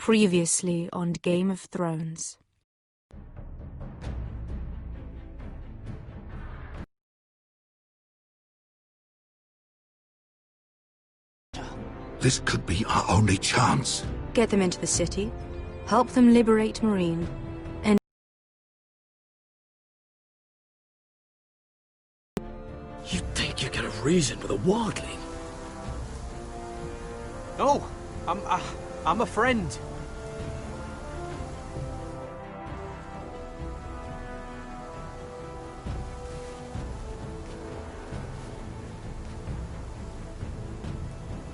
Previously on Game of Thrones. This could be our only chance. Get them into the city, help them liberate Marine, and... You think you can have reason with a wardling? No, I'm a friend.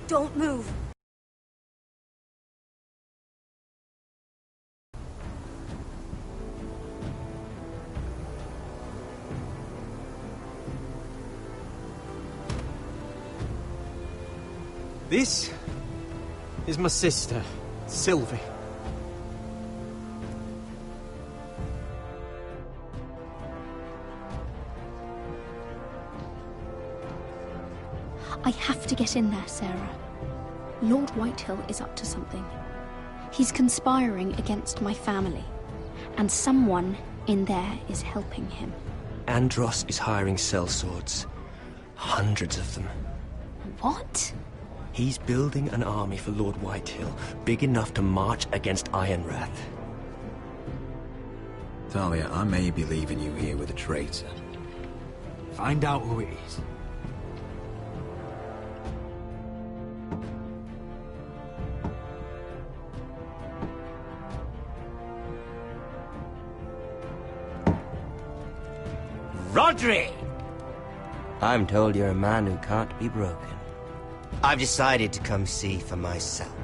Don't move! This is my sister, Sylvie. I have to get in there, Sarah. Lord Whitehill is up to something. He's conspiring against my family, and someone in there is helping him. Andros is hiring sellswords. Hundreds of them. What? He's building an army for Lord Whitehill, big enough to march against Ironrath. Talia, I may be leaving you here with a traitor. Find out who it is. Rodri! I'm told you're a man who can't be broken. I've decided to come see for myself.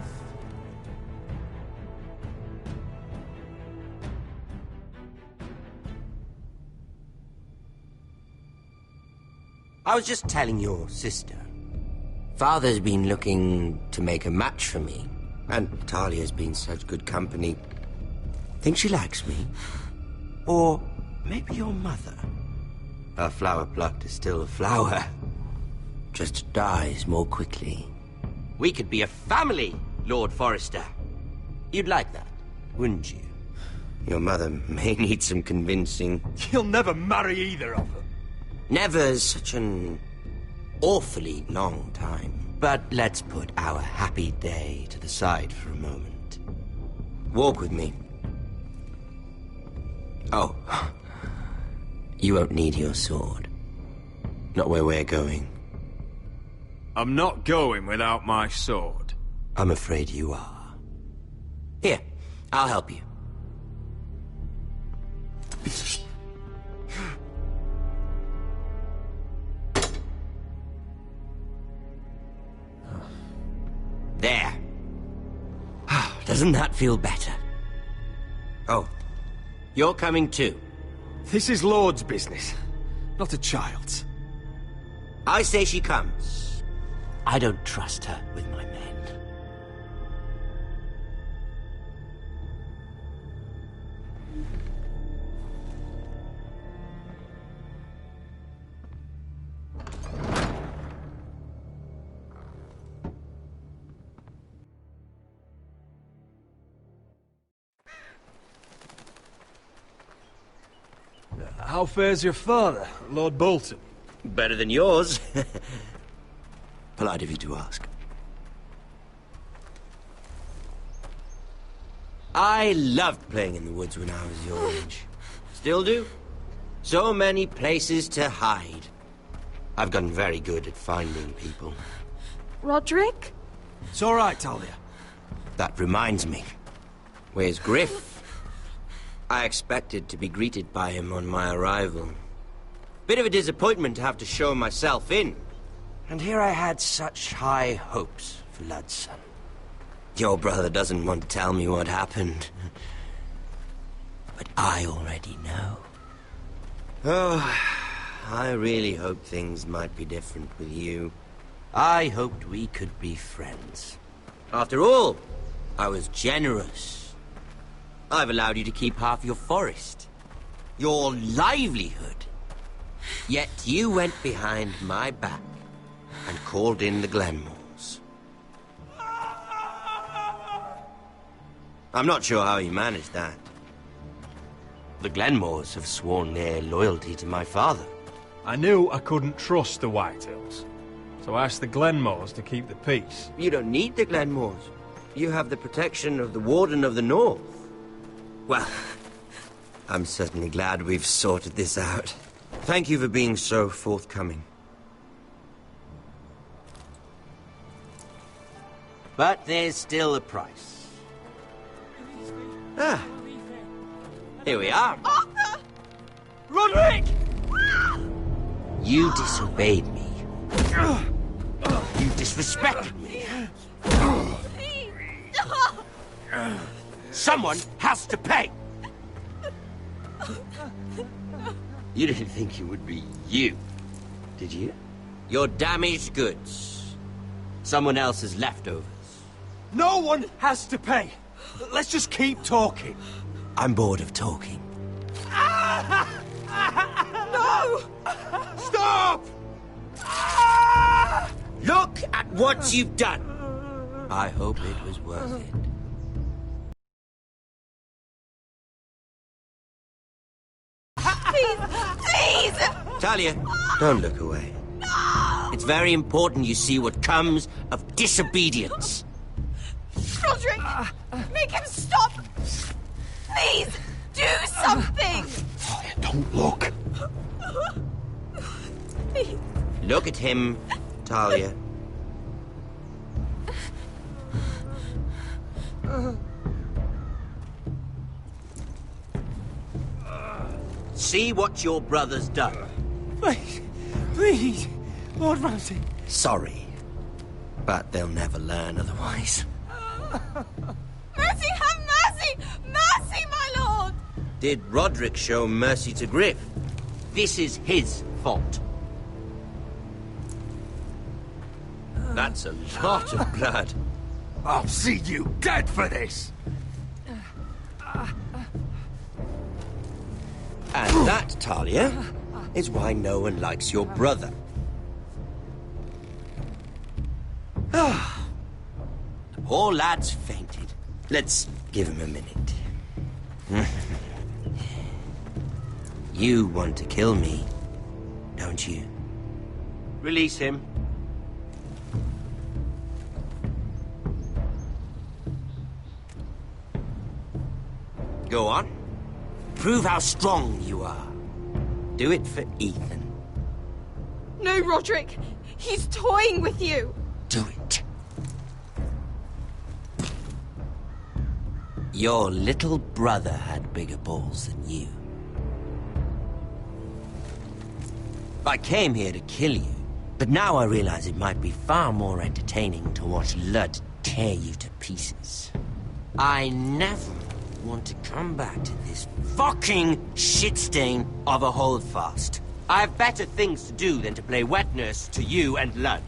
I was just telling your sister. Father's been looking to make a match for me, and Talia's been such good company. Think she likes me? Or maybe your mother? A flower plucked is still a flower. Just dies more quickly. We could be a family, Lord Forrester. You'd like that, wouldn't you? Your mother may need some convincing. You'll never marry either of them. Never's such an awfully long time. But let's put our happy day to the side for a moment. Walk with me. Oh. You won't need your sword. Not where we're going. I'm not going without my sword. I'm afraid you are. Here, I'll help you. There. Doesn't that feel better? Oh, you're coming too. This is Lord's business, not a child's. I say she comes. I don't trust her with my men. How fares your father, Lord Bolton? Better than yours. Polite of you to ask. I loved playing in the woods when I was your age. Still do. So many places to hide. I've gotten very good at finding people. Roderick? It's all right, Talia. That reminds me. Where's Griff? I expected to be greeted by him on my arrival. Bit of a disappointment to have to show myself in. And here I had such high hopes for Ludson. Your brother doesn't want to tell me what happened. But I already know. Oh, I really hoped things might be different with you. I hoped we could be friends. After all, I was generous. I've allowed you to keep half your forest. Your livelihood. Yet you went behind my back and called in the Glenmores. I'm not sure how he managed that. The Glenmores have sworn their loyalty to my father. I knew I couldn't trust the Whitehills, so I asked the Glenmores to keep the peace. You don't need the Glenmores. You have the protection of the Warden of the North. Well, I'm certainly glad we've sorted this out. Thank you for being so forthcoming. But there's still a price. Ah. Here we are. Arthur! Roderick! You disobeyed me. You disrespected me. Someone has to pay. You didn't think it would be you, did you? Your damaged goods. Someone else's leftovers. No one has to pay. Let's just keep talking. I'm bored of talking. No! Stop! Look at what you've done. I hope it was worth it. Please! Talia, don't look away. No! It's very important you see what comes of disobedience. Roderick! Make him stop! Please! Do something! Talia, don't look. Please. Look at him, Talia. See what your brother's done. Please, please, Lord Ramsay. Sorry, but they'll never learn otherwise. Mercy, have mercy! Mercy, my lord! Did Roderick show mercy to Griff? This is his fault. That's a lot of blood. I'll see you dead for this. And that, Talia, is why no one likes your brother. The poor lad's fainted. Let's give him a minute. You want to kill me, don't you? Release him. Go on. Prove how strong you are. Do it for Ethan. No, Roderick! He's toying with you! Do it. Your little brother had bigger balls than you. I came here to kill you, but now I realize it might be far more entertaining to watch Lud tear you to pieces. I never want to come back to this fucking shit stain of a holdfast. I have better things to do than to play wet nurse to you and Lud.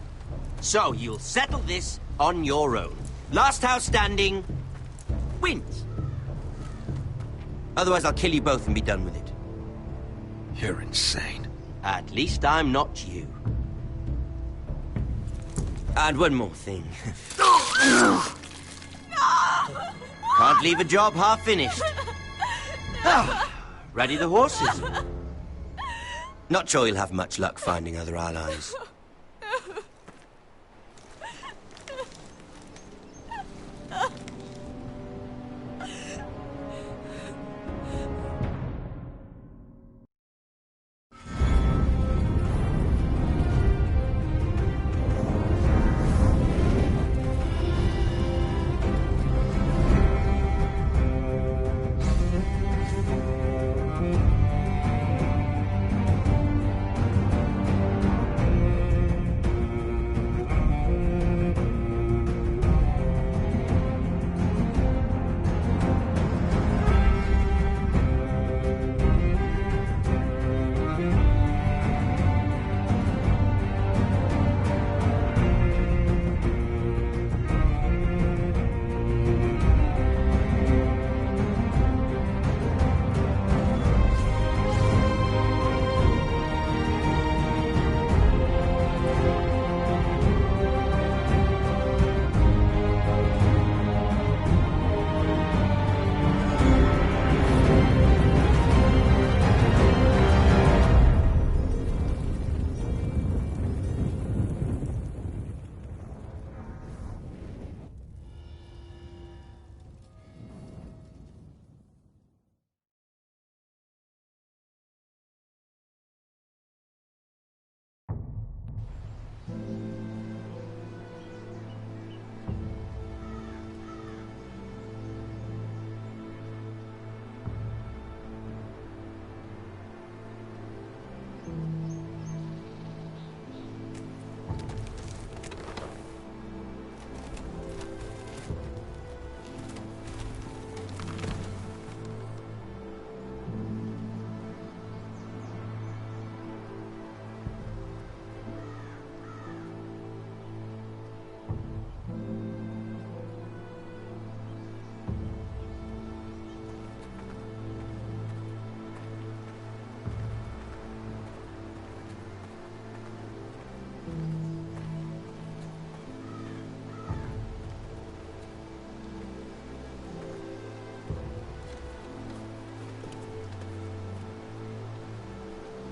So you'll settle this on your own. Last house standing wins. Otherwise I'll kill you both and be done with it. You're insane. At least I'm not you. And one more thing. Can't leave a job half finished. Ready the horses? Not sure you'll have much luck finding other allies.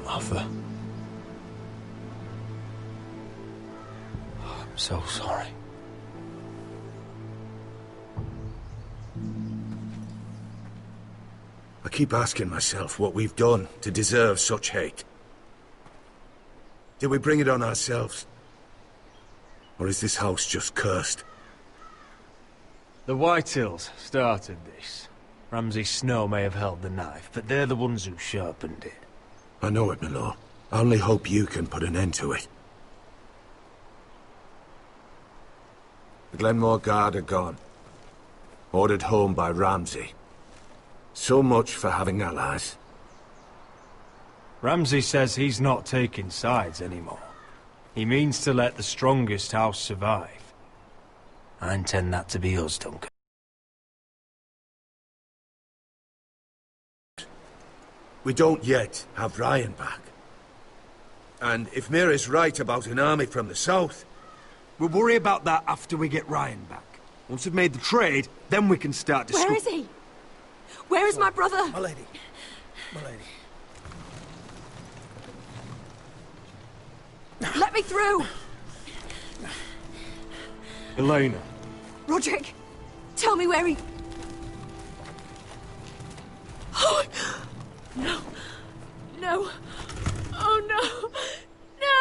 Mother. I'm so sorry. I keep asking myself what we've done to deserve such hate. Did we bring it on ourselves? Or is this house just cursed? The Whitehills started this. Ramsay Snow may have held the knife, but they're the ones who sharpened it. I know it, my lord. I only hope you can put an end to it. The Glenmore Guard are gone. Ordered home by Ramsay. So much for having allies. Ramsay says he's not taking sides anymore. He means to let the strongest house survive. I intend that to be us, Duncan. We don't yet have Ryan back. And if Mira's right about an army from the south... We'll worry about that after we get Ryan back. Once we've made the trade, then we can start Where is he? Where is my brother? My lady. My lady. Let me through! Elena. Roderick, tell me where he... Oh, no. No. Oh, no. No!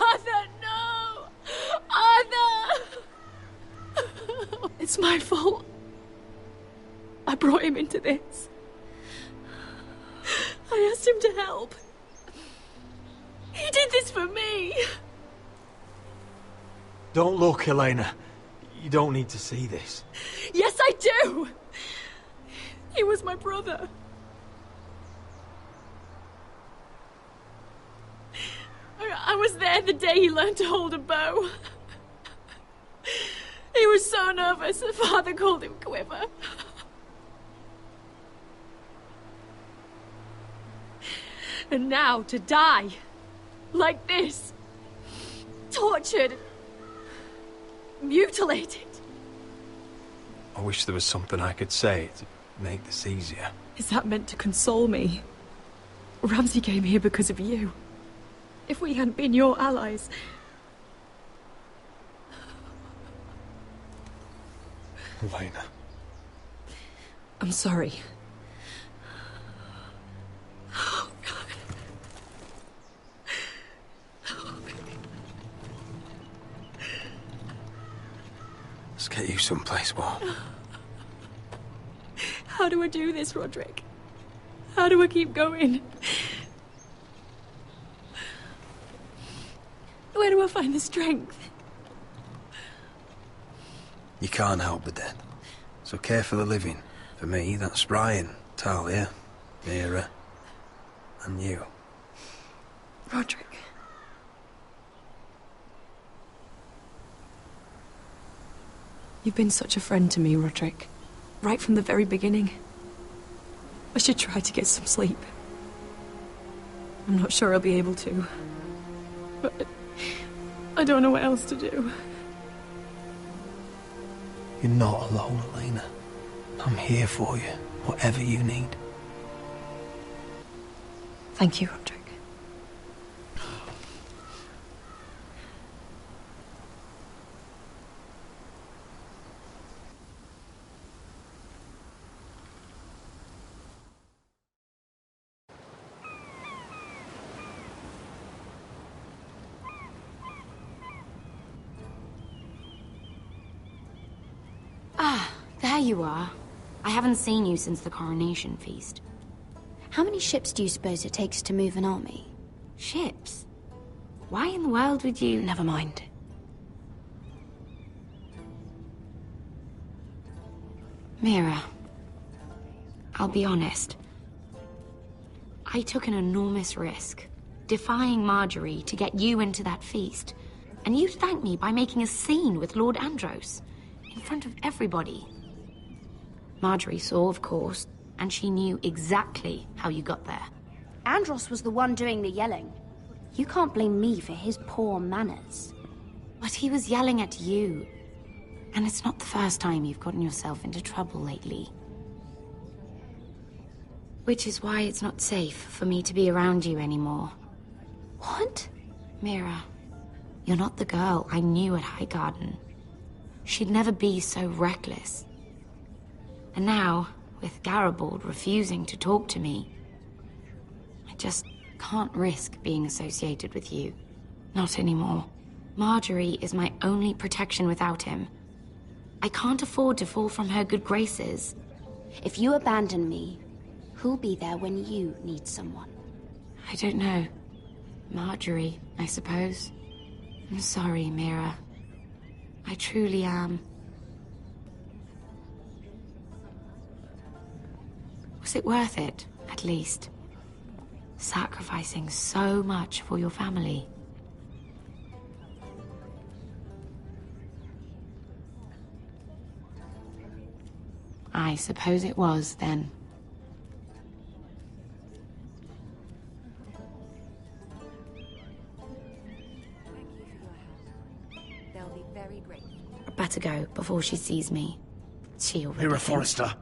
Arthur, no! Arthur! It's my fault. I brought him into this. I asked him to help. He did this for me. Don't look, Elena. You don't need to see this. Yes, I do! He was my brother. I was there the day he learned to hold a bow. He was so nervous, Father called him Quiver. And now to die, like this, tortured, mutilated. I wish there was something I could say to make this easier. Is that meant to console me? Ramsay came here because of you. If we hadn't been your allies... Elena. I'm sorry. Let's get you someplace warm. How do I do this, Roderick? How do I keep going? Where do I find the strength? You can't help the dead. So care for the living. For me, that's Brian, Talia, Mira, and you. Roderick. You've been such a friend to me, Roderick. Right from the very beginning. I should try to get some sleep. I'm not sure I'll be able to. But I don't know what else to do. You're not alone, Elena. I'm here for you, whatever you need. Thank you, Roderick. Ah, there you are. I haven't seen you since the coronation feast. How many ships do you suppose it takes to move an army? Ships? Why in the world would you... Never mind. Mira, I'll be honest. I took an enormous risk, defying Marjorie to get you into that feast. And you thanked me by making a scene with Lord Andros, in front of everybody. Marjorie saw, of course, and she knew exactly how you got there. Andros was the one doing the yelling. You can't blame me for his poor manners. But he was yelling at you. And it's not the first time you've gotten yourself into trouble lately. Which is why it's not safe for me to be around you anymore. What? Mira, you're not the girl I knew at Highgarden. She'd never be so reckless. And now, with Garibald refusing to talk to me, I just can't risk being associated with you. Not anymore. Marjorie is my only protection without him. I can't afford to fall from her good graces. If you abandon me, who'll be there when you need someone? I don't know. Marjorie, I suppose. I'm sorry, Mira. I truly am. Was it worth it, at least? Sacrificing so much for your family. I suppose it was, then. They'll be very grateful. I'd better go before she sees me. She already Mira thinks- Forrester.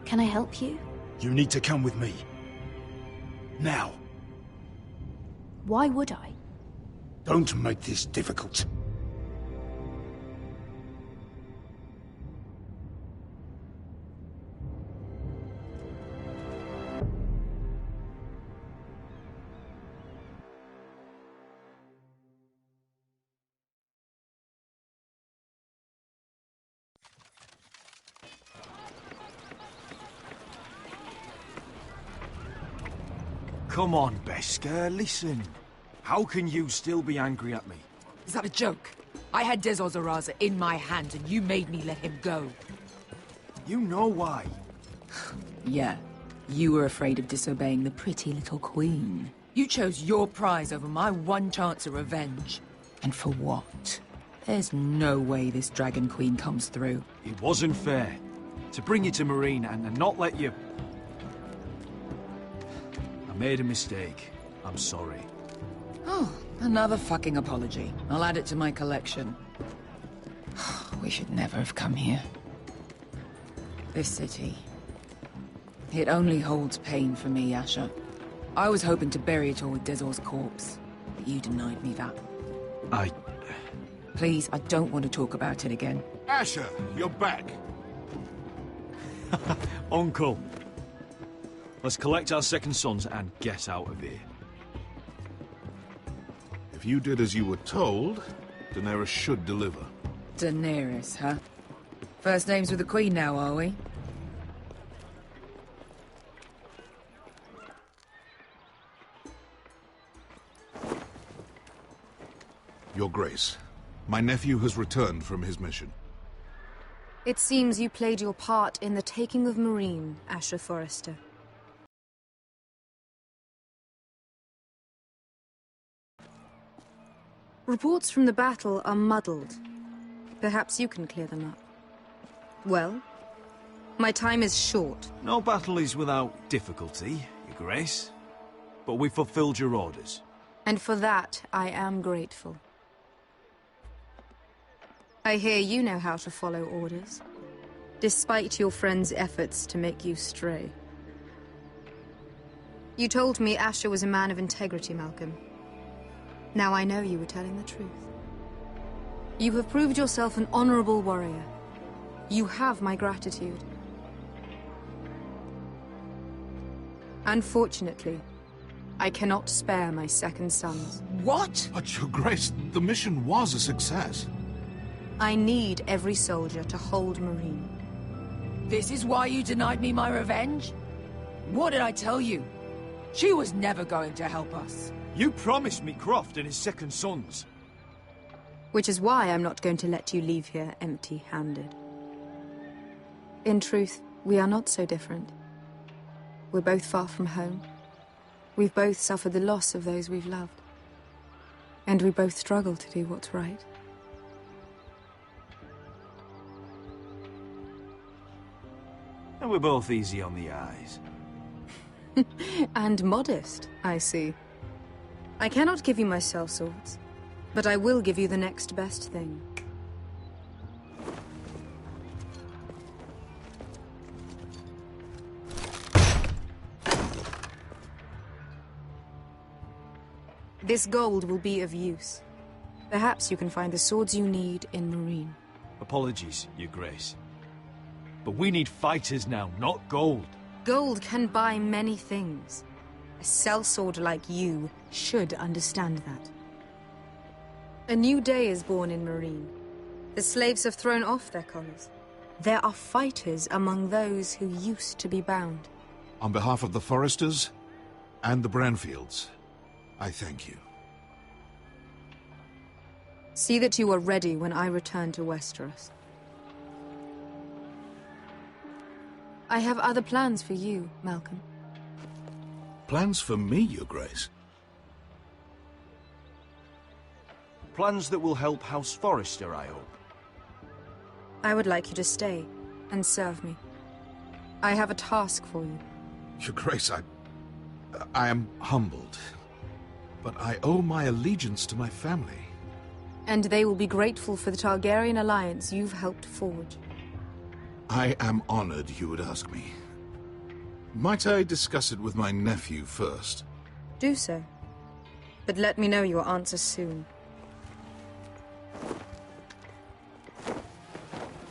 Can I help you? You need to come with me. Now. Why would I? Don't make this difficult. Come on, Beskar, listen. How can you still be angry at me? Is that a joke? I had Des Ozaraza in my hand and you made me let him go. You know why. Yeah, you were afraid of disobeying the pretty little queen. You chose your prize over my one chance of revenge. And for what? There's no way this Dragon Queen comes through. It wasn't fair. To bring you to Marine and not let you... I made a mistake. I'm sorry. Oh, another fucking apology. I'll add it to my collection. We should never have come here. This city. It only holds pain for me, Asher. I was hoping to bury it all with Dezor's corpse, but you denied me that. Please, I don't want to talk about it again. Asher, you're back. Uncle. Let's collect our second sons and get out of here. If you did as you were told, Daenerys should deliver. Daenerys, huh? First names with the Queen now, are we? Your Grace, my nephew has returned from his mission. It seems you played your part in the taking of Marine, Asher Forrester. Reports from the battle are muddled. Perhaps you can clear them up. Well, my time is short. No battle is without difficulty, Your Grace. But we fulfilled your orders. And for that, I am grateful. I hear you know how to follow orders, despite your friend's efforts to make you stray. You told me Asher was a man of integrity, Malcolm. Now I know you were telling the truth. You have proved yourself an honorable warrior. You have my gratitude. Unfortunately, I cannot spare my second sons. What? But, Your Grace, the mission was a success. I need every soldier to hold Marine. This is why you denied me my revenge? What did I tell you? She was never going to help us. You promised me Croft and his second sons. Which is why I'm not going to let you leave here empty-handed. In truth, we are not so different. We're both far from home. We've both suffered the loss of those we've loved. And we both struggle to do what's right. And we're both easy on the eyes. And modest, I see. I cannot give you my sellswords, but I will give you the next best thing. This gold will be of use. Perhaps you can find the swords you need in Marine. Apologies, Your Grace. But we need fighters now, not gold. Gold can buy many things. A sellsword like you should understand that. A new day is born in Marine. The slaves have thrown off their collars. There are fighters among those who used to be bound. On behalf of the Foresters and the Branfields, I thank you. See that you are ready when I return to Westeros. I have other plans for you, Malcolm. Plans for me, Your Grace? Plans that will help House Forrester, I hope. I would like you to stay and serve me. I have a task for you. Your Grace, I am humbled, but I owe my allegiance to my family. And they will be grateful for the Targaryen alliance you've helped forge. I am honored you would ask me. Might I discuss it with my nephew first? Do so. But let me know your answer soon.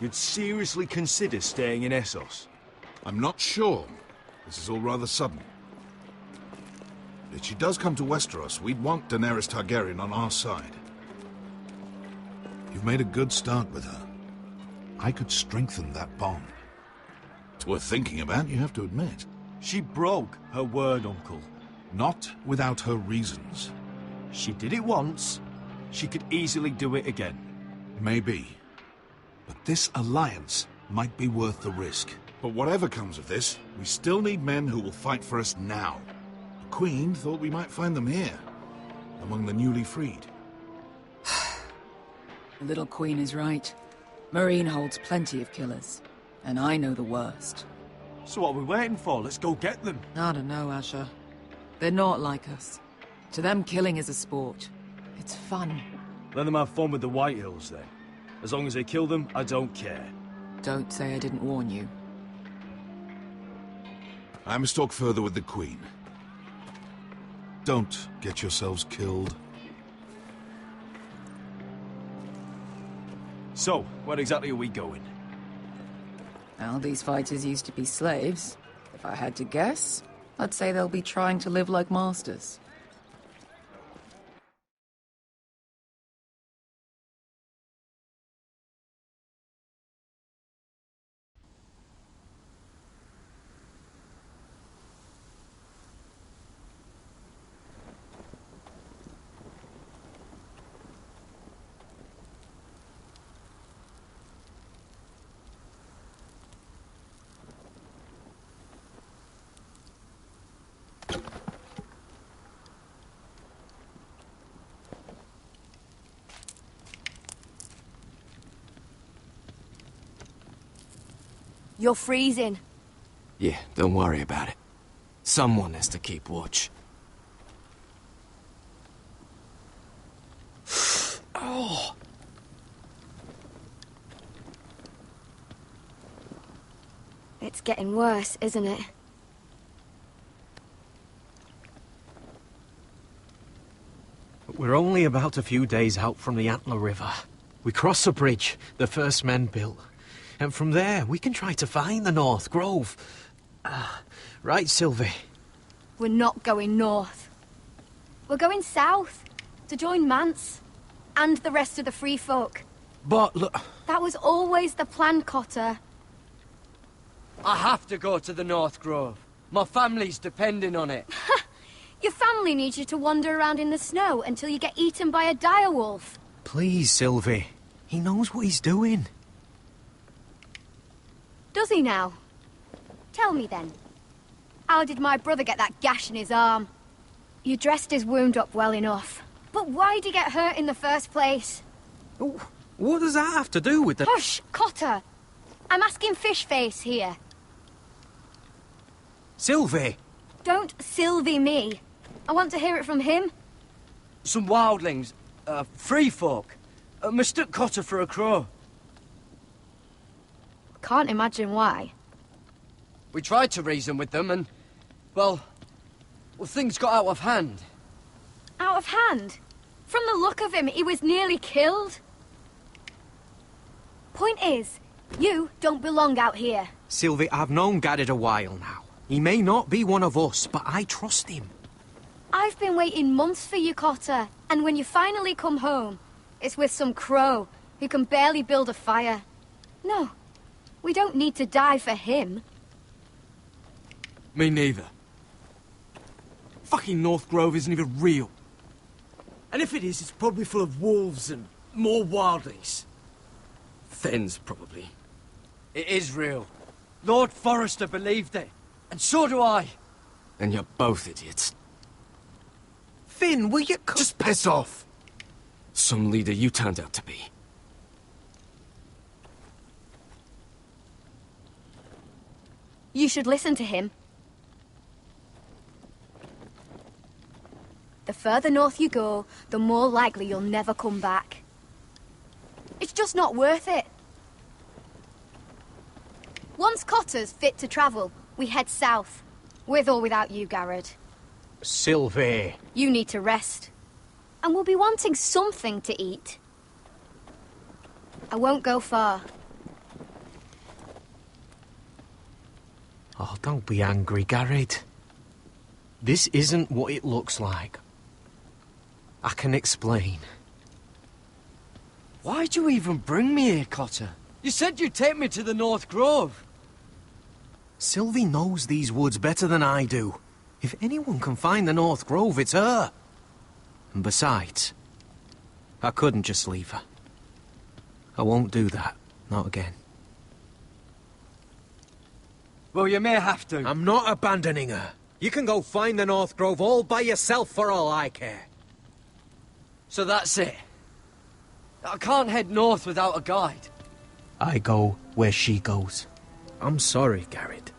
You'd seriously consider staying in Essos? I'm not sure. This is all rather sudden. If she does come to Westeros, we'd want Daenerys Targaryen on our side. You've made a good start with her. I could strengthen that bond. It's worth thinking about, you have to admit. She broke her word, Uncle. Not without her reasons. She did it once. She could easily do it again. Maybe. But this alliance might be worth the risk. But whatever comes of this, we still need men who will fight for us now. The Queen thought we might find them here, among the newly freed. The little Queen is right. Marine holds plenty of killers, and I know the worst. So what are we waiting for? Let's go get them. I don't know, Asher. They're not like us. To them, killing is a sport. It's fun. Let them have fun with the Whitehills, then. As long as they kill them, I don't care. Don't say I didn't warn you. I must talk further with the Queen. Don't get yourselves killed. So, where exactly are we going? Well, these fighters used to be slaves. If I had to guess, I'd say they'll be trying to live like masters. You're freezing. Yeah, don't worry about it. Someone has to keep watch. Oh! It's getting worse, isn't it? We're only about a few days out from the Antler River. We cross a bridge the first men built. And from there, we can try to find the North Grove. Right, Sylvie? We're not going north. We're going south, to join Mance, and the rest of the Free Folk. But look... That was always the plan, Cotter. I have to go to the North Grove. My family's depending on it. Your family needs you to wander around in the snow until you get eaten by a direwolf. Please, Sylvie. He knows what he's doing. Does he now? Tell me then. How did my brother get that gash in his arm? You dressed his wound up well enough. But why'd he get hurt in the first place? Oh, what does that have to do with the... Hush, Cotter! I'm asking Fishface here. Sylvie! Don't Sylvie me. I want to hear it from him. Some wildlings, free folk, mistook Cotter for a crow. Can't imagine why. We tried to reason with them and, well, things got out of hand. out of hand. From the look of him, he was nearly killed. Point is, you don't belong out here. Sylvie, I've known Garrett a while now. He may not be one of us, but I trust him. I've been waiting months for you, Cotter. And when you finally come home, it's with some crow who can barely build a fire. No, we don't need to die for him. Me neither. Fucking North Grove isn't even real. And if it is, it's probably full of wolves and more wildlings. Thens, probably. It is real. Lord Forrester believed it. And so do I. And you're both idiots. Finn, will you just piss off? Some leader you turned out to be. You should listen to him. The further north you go, the more likely you'll never come back. It's just not worth it. Once Cotter's fit to travel, we head south. With or without you, Garrett. Sylvie. You need to rest. And we'll be wanting something to eat. I won't go far. Oh, don't be angry, Garrett. This isn't what it looks like. I can explain. Why'd you even bring me here, Cotter? You said you'd take me to the North Grove. Sylvie knows these woods better than I do. If anyone can find the North Grove, it's her. And besides, I couldn't just leave her. I won't do that. Not again. Well, you may have to. I'm not abandoning her. You can go find the North Grove all by yourself for all I care. So that's it. I can't head north without a guide. I go where she goes. I'm sorry, Garrett.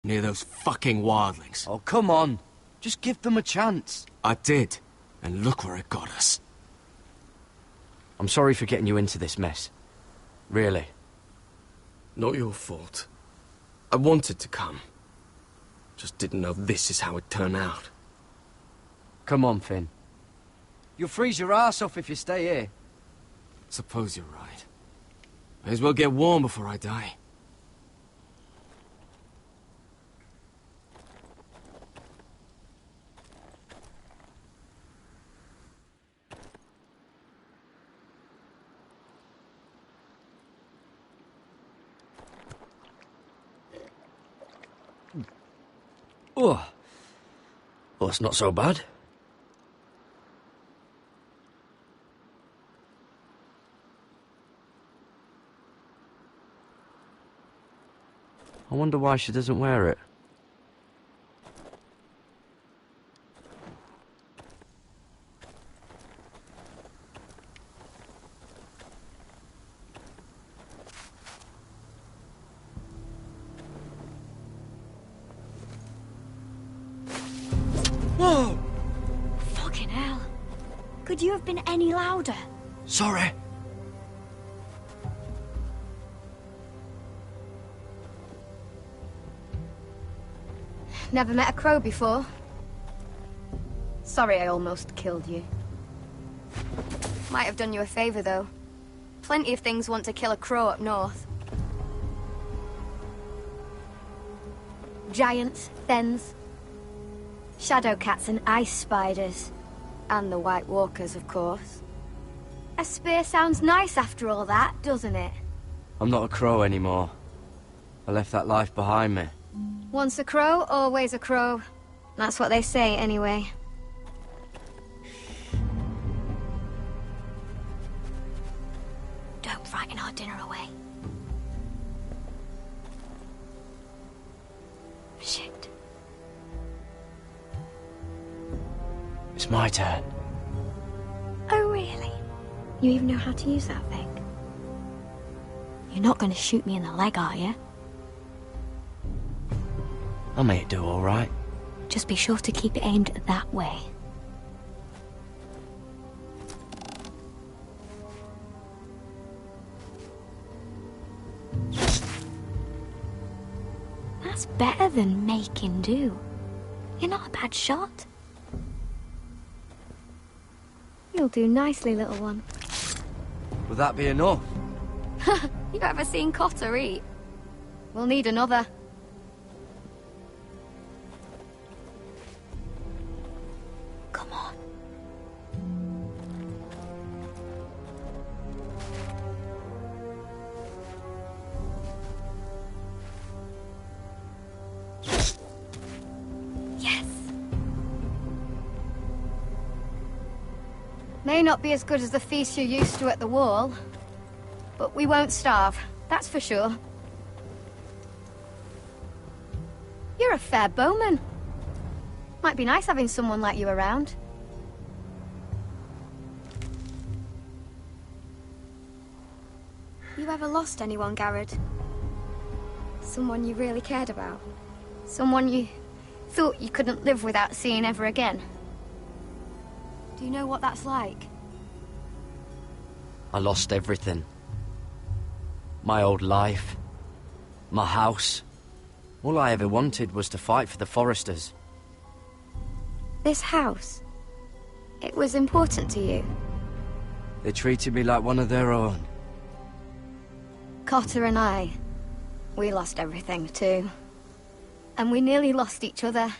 Near those fucking wildlings. Oh, come on. Just give them a chance. I did. And look where it got us. I'm sorry for getting you into this mess. Really. Not your fault. I wanted to come. Just didn't know this is how it'd turn out. Come on, Finn. You'll freeze your ass off if you stay here. Suppose you're right. May as well get warm before I die. Oh. Well, it's not so bad. I wonder why she doesn't wear it. Whoa! Fucking hell. Could you have been any louder? Sorry. Never met a crow before. Sorry I almost killed you. Might have done you a favor, though. Plenty of things want to kill a crow up north. Giants, thens, shadow cats and ice spiders. And the White Walkers, of course. A spear sounds nice after all that, doesn't it? I'm not a crow anymore. I left that life behind me. Once a crow, always a crow. That's what they say, anyway. Don't frighten our dinner away. Shit. It's my turn. Oh, really? You even know how to use that thing? You're not going to shoot me in the leg, are you? I may do all right. Just be sure to keep it aimed that way. That's better than making do. You're not a bad shot. You'll do nicely, little one. Will that be enough? You ever seen Cotter eat? We'll need another. Come on. Yes. May not be as good as the feast you're used to at the wall, but we won't starve, that's for sure. You're a fair bowman. Might be nice having someone like you around. You ever lost anyone, Garrett? Someone you really cared about? Someone you thought you couldn't live without seeing ever again? Do you know what that's like? I lost everything. My old life. My house. All I ever wanted was to fight for the Foresters. This house, it was important to you? They treated me like one of their own. Cotter and I, we lost everything too. And we nearly lost each other.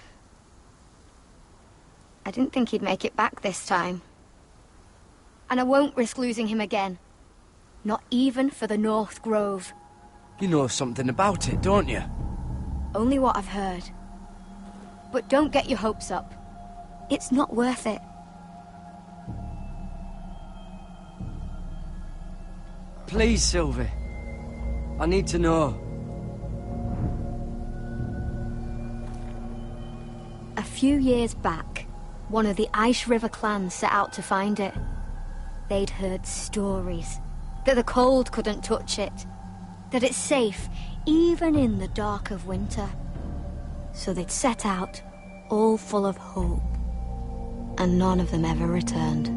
I didn't think he'd make it back this time. And I won't risk losing him again. Not even for the North Grove. You know something about it, don't you? Only what I've heard. But don't get your hopes up. It's not worth it. Please, Sylvie. I need to know. A few years back, one of the Ice River clans set out to find it. They'd heard stories that the cold couldn't touch it, that it's safe even in the dark of winter. So they'd set out, all full of hope, and none of them ever returned.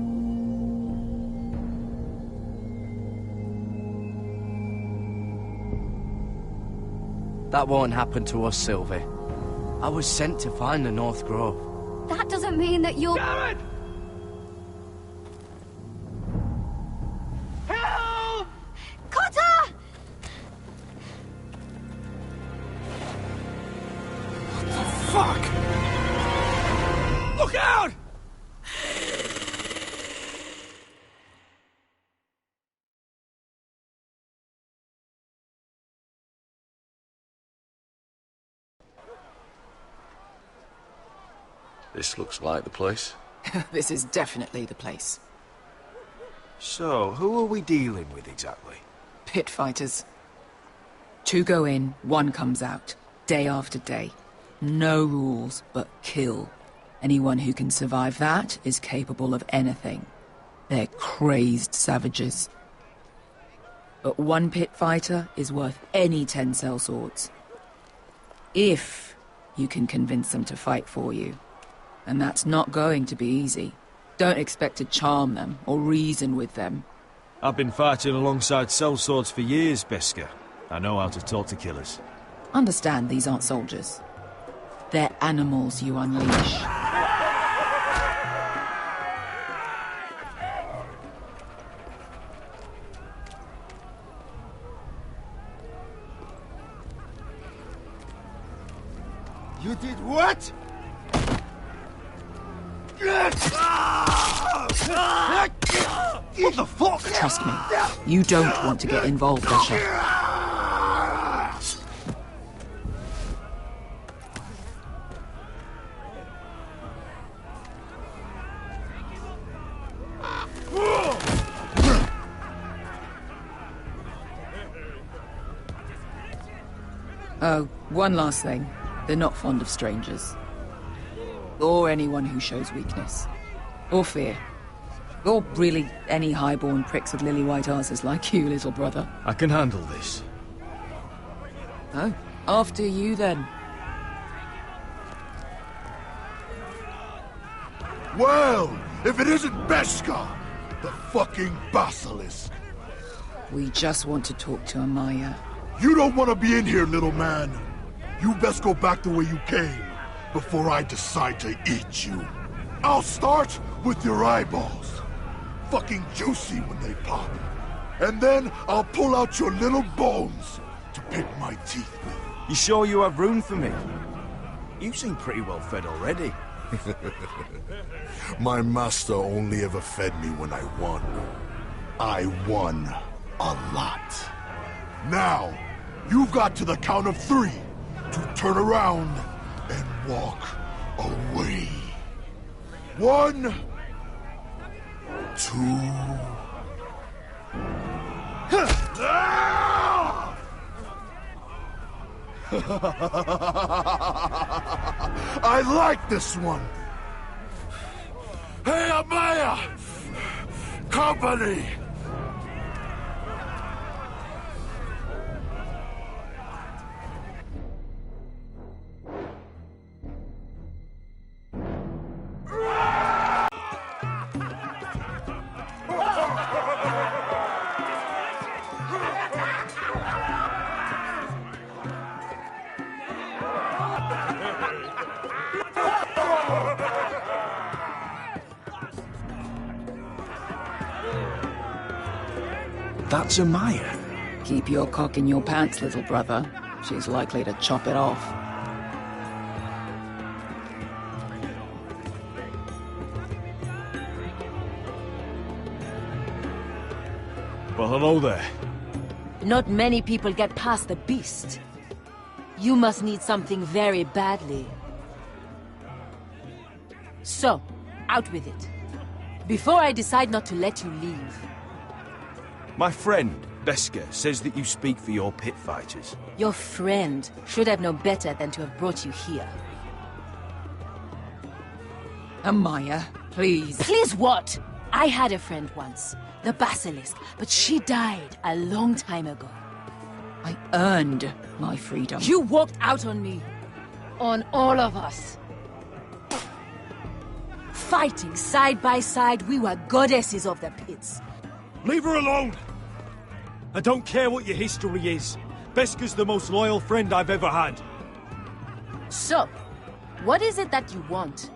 That won't happen to us, Sylvie. I was sent to find the North Grove. That doesn't mean that you'll... Garrett! Help! Cotter! What the fuck? Look out! This looks like the place. This is definitely the place. So, who are we dealing with exactly? Pit fighters. 2 go in, 1 comes out. Day after day. No rules, but kill. Anyone who can survive that is capable of anything. They're crazed savages. But 1 pit fighter is worth any 10 sellswords. If you can convince them to fight for you. And that's not going to be easy. Don't expect to charm them or reason with them. I've been fighting alongside sellswords for years, Beska. I know how to talk to killers. Understand these aren't soldiers. They're animals you unleash. You did what? What the fuck? Trust me, you don't want to get involved, Usher. Oh, one last thing. They're not fond of strangers. Or anyone who shows weakness. Or fear. Or really any highborn pricks with lily-white asses like you, little brother. I can handle this. Oh, after you then. Well, if it isn't Beskha, the fucking basilisk. We just want to talk to Amaya. You don't want to be in here, little man. You best go back the way you came, before I decide to eat you. I'll start with your eyeballs. Fucking juicy when they pop. And then I'll pull out your little bones to pick my teeth with. You sure you have room for me? You seem pretty well fed already. My master only ever fed me when I won. I won a lot. Now, you've got to the count of 3 to turn around and walk away. 1, 2... I like this one. Hey, Amaya! Company! That's Amaya. Keep your cock in your pants, little brother. She's likely to chop it off. Well, hello there. Not many people get past the beast. You must need something very badly. So, out with it. Before I decide not to let you leave. My friend, Beskha, says that you speak for your pit fighters. Your friend should have known better than to have brought you here. Amaya, please. Please what? I had a friend once, the Basilisk, but she died a long time ago. I earned my freedom. You walked out on me. On all of us. Fighting side by side, we were goddesses of the pits. Leave her alone! I don't care what your history is. Beskha's the most loyal friend I've ever had. So, what is it that you want?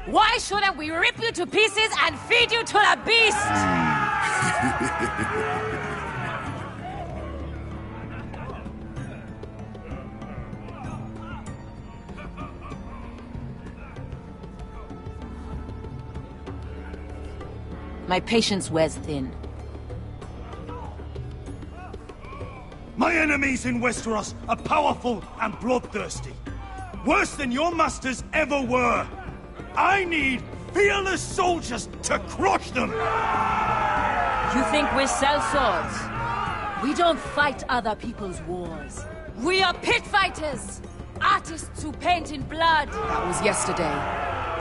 Why shouldn't we rip you to pieces and feed you to the beast? My patience wears thin. My enemies in Westeros are powerful and bloodthirsty. Worse than your masters ever were. I need fearless soldiers to crush them! You think we sell swords? We don't fight other people's wars. We are pit fighters! Artists who paint in blood! That was yesterday.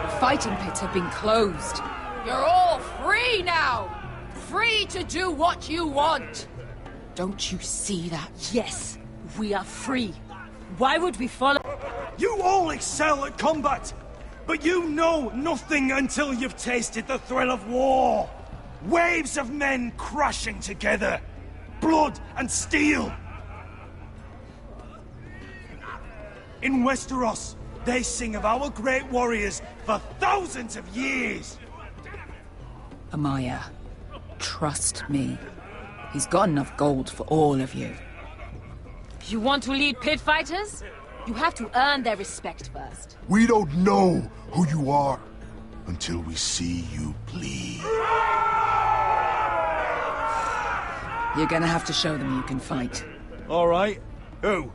The fighting pits have been closed. You're all free now! Free to do what you want! Don't you see that? Yes, we are free. Why would we follow? You all excel at combat, but you know nothing until you've tasted the thrill of war. Waves of men crashing together. Blood and steel. In Westeros, they sing of our great warriors for thousands of years. Amaya, trust me. He's got enough gold for all of you. You want to lead pit fighters? You have to earn their respect first. We don't know who you are until we see you bleed. You're gonna have to show them you can fight. All right. Who?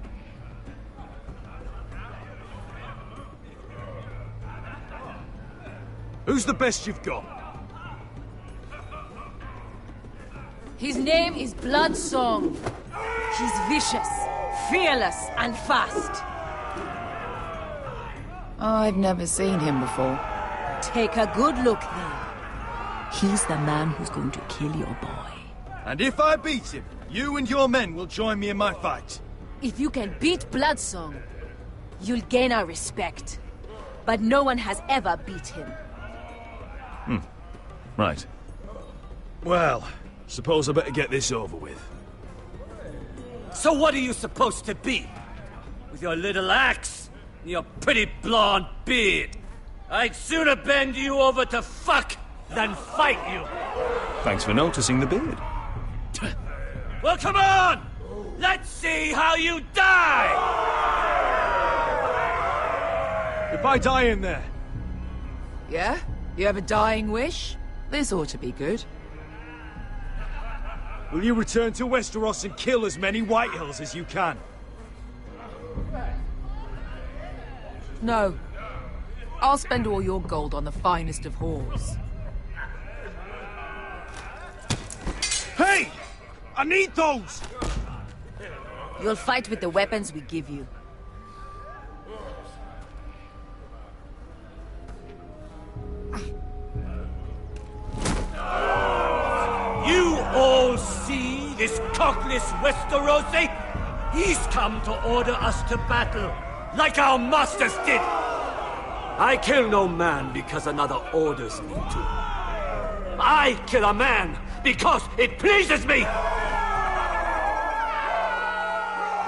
Who's the best you've got? His name is Bloodsong. He's vicious, fearless, and fast. I've never seen him before. Take a good look then. He's the man who's going to kill your boy. And if I beat him, you and your men will join me in my fight. If you can beat Bloodsong, you'll gain our respect. But no one has ever beat him. Right. Well, suppose I better get this over with. So what are you supposed to be? With your little axe and your pretty blonde beard? I'd sooner bend you over to fuck than fight you. Thanks for noticing the beard. Well, come on! Let's see how you die! If I die in there... Yeah? You have a dying wish? This ought to be good. Will you return to Westeros and kill as many Whitehills as you can? No. I'll spend all your gold on the finest of whores. Hey! I need those! You'll fight with the weapons we give you. You all see this cockless Westerosi? He's come to order us to battle, like our masters did. I kill no man because another orders me to. I kill a man because it pleases me!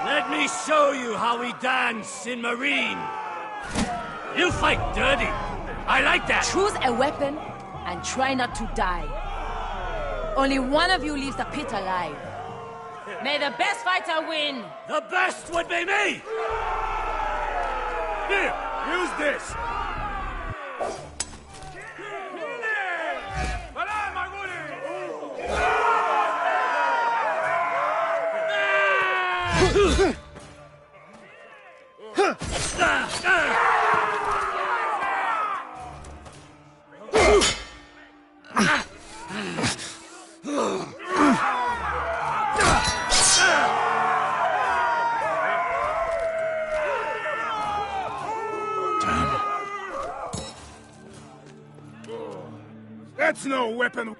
Let me show you how we dance in Marine. You fight dirty. I like that. Choose a weapon and try not to die. Only one of you leaves the pit alive. May the best fighter win. The best would be me! Here, use this! That's no weapon!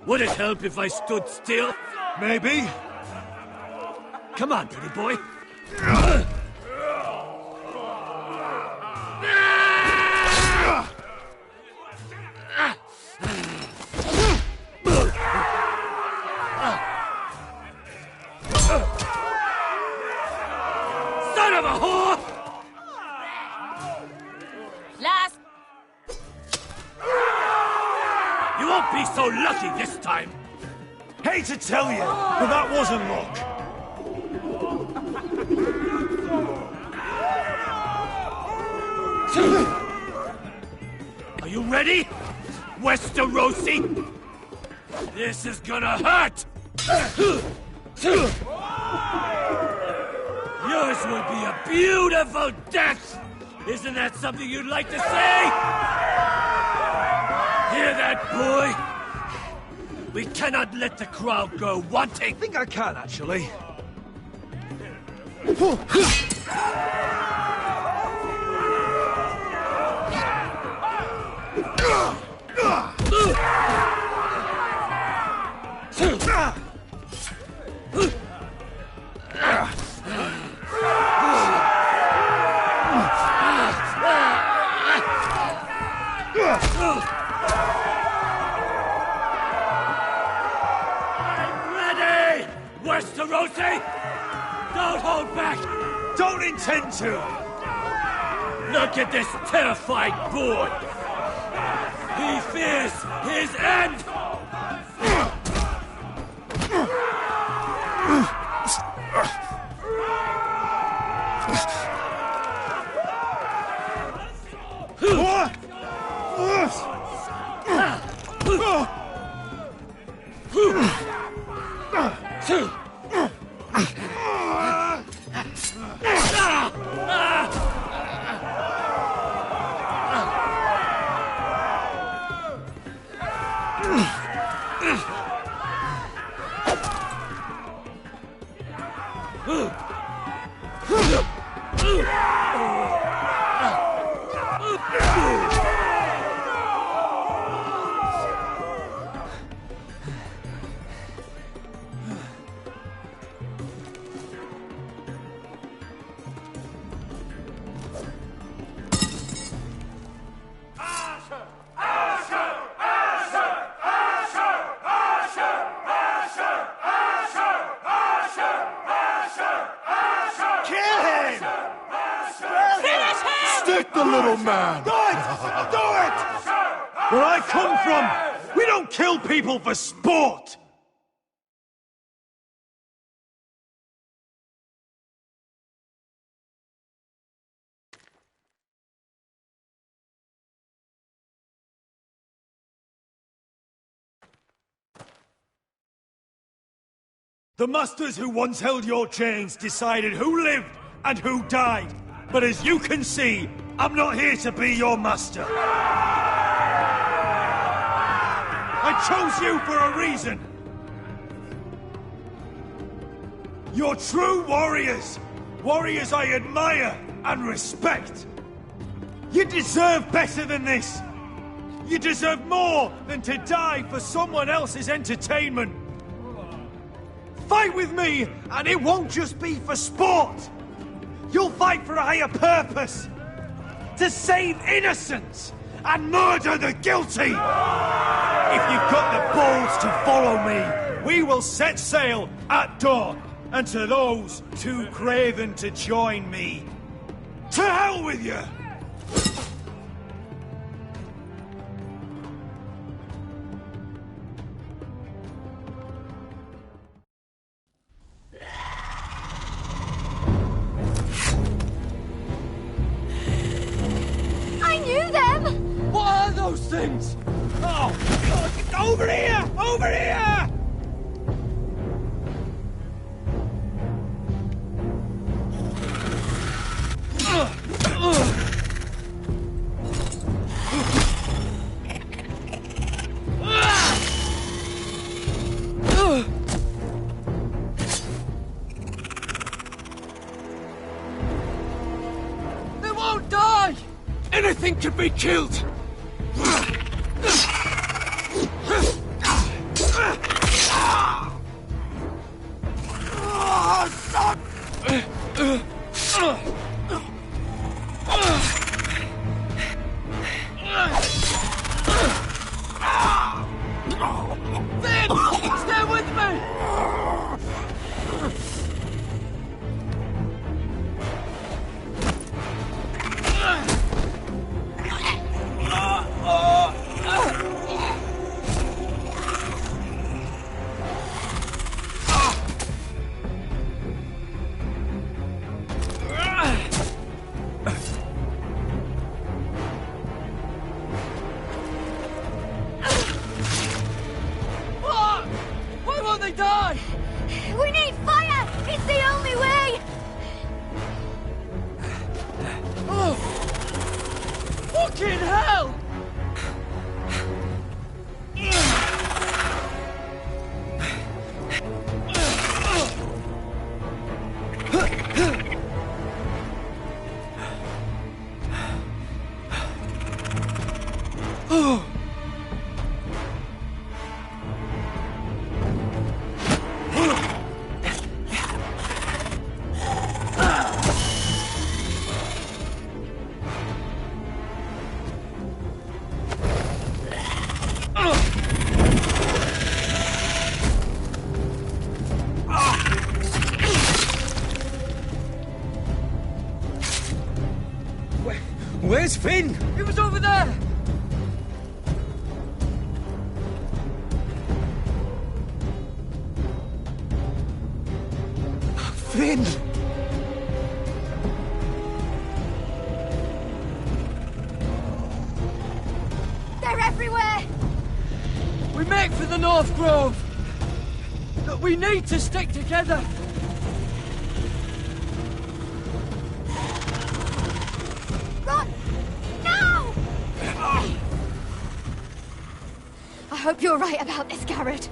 Would it help if I stood still? Maybe. Come on, pretty boy. Son of a whore! Last. You won't be so lucky this time. Hate to tell you, but that wasn't luck. Are you ready, Westerosi? This is gonna hurt! Yours will be a beautiful death! Isn't that something you'd like to say? Hear that, boy? We cannot let the crowd go wanting! I think I can, actually. Westerosi! Don't hold back! Don't intend to! Look at this terrified boy! He fears his end! Stick the little man! Good! Do it! Where I come from, we don't kill people for sport! The masters who once held your chains decided who lived and who died. But as you can see, I'm not here to be your master. I chose you for a reason. You're true warriors. Warriors I admire and respect. You deserve better than this. You deserve more than to die for someone else's entertainment. Fight with me, and it won't just be for sport. You'll fight for a higher purpose. To save innocents and murder the guilty. If you've got the balls to follow me, we will set sail at dawn. And to those too craven to join me, to hell with you! Things! Oh, God, over here! Over here! They won't die! Anything can be killed! Where's Finn? He was over there! Finn! They're everywhere! We make for the North Grove! But we need to stick together! I hope you're right about this, Garrett.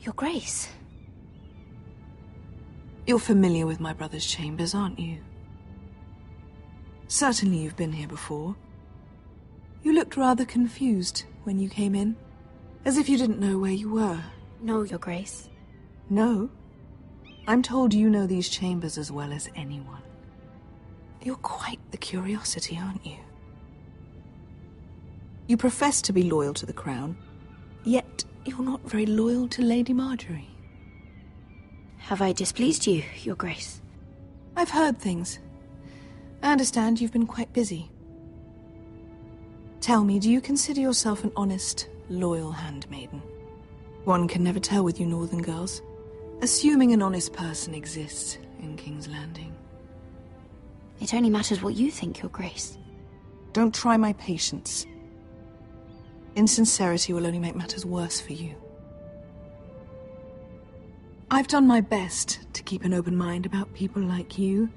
Your Grace. You're familiar with my brother's chambers, aren't you? Certainly you've been here before. You looked rather confused when you came in, as if you didn't know where you were. No, Your Grace. No? I'm told you know these chambers as well as anyone. You're quite the curiosity, aren't you? You profess to be loyal to the crown, yet you're not very loyal to Lady Marjorie. Have I displeased you, Your Grace? I've heard things. I understand you've been quite busy. Tell me, do you consider yourself an honest, loyal handmaiden? One can never tell with you northern girls. Assuming an honest person exists in King's Landing. It only matters what you think, Your Grace. Don't try my patience. Insincerity will only make matters worse for you. I've done my best to keep an open mind about people like you.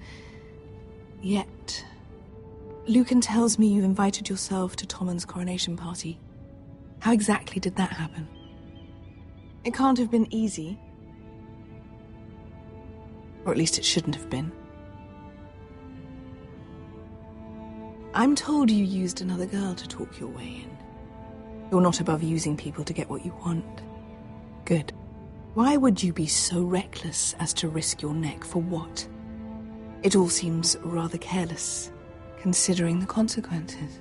Yet, Lucan tells me you invited yourself to Tommen's coronation party. How exactly did that happen? It can't have been easy. Or at least it shouldn't have been. I'm told you used another girl to talk your way in. You're not above using people to get what you want. Good. Why would you be so reckless as to risk your neck for what? It all seems rather careless, considering the consequences.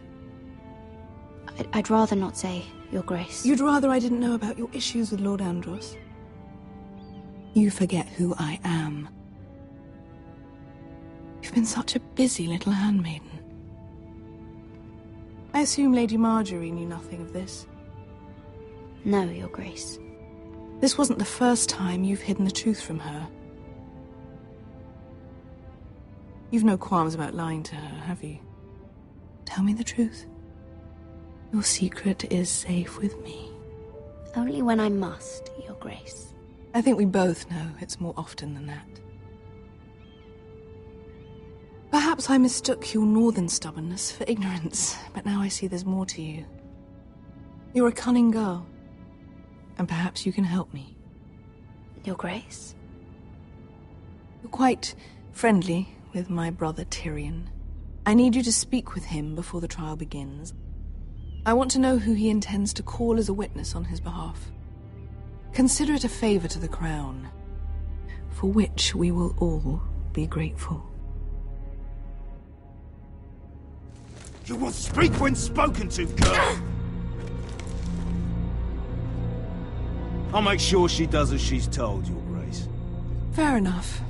I'd rather not say, Your Grace. You'd rather I didn't know about your issues with Lord Andros? You forget who I am. You've been such a busy little handmaiden. I assume Lady Marjorie knew nothing of this. No, Your Grace. This wasn't the first time you've hidden the truth from her. You've no qualms about lying to her, have you? Tell me the truth. Your secret is safe with me. Only when I must, Your Grace. I think we both know it's more often than that. Perhaps I mistook your northern stubbornness for ignorance, but now I see there's more to you. You're a cunning girl, and perhaps you can help me. Your Grace? You're quite friendly with my brother Tyrion. I need you to speak with him before the trial begins. I want to know who he intends to call as a witness on his behalf. Consider it a favor to the crown, for which we will all be grateful. You will speak when spoken to, girl! I'll make sure she does as she's told, Your Grace. Fair enough.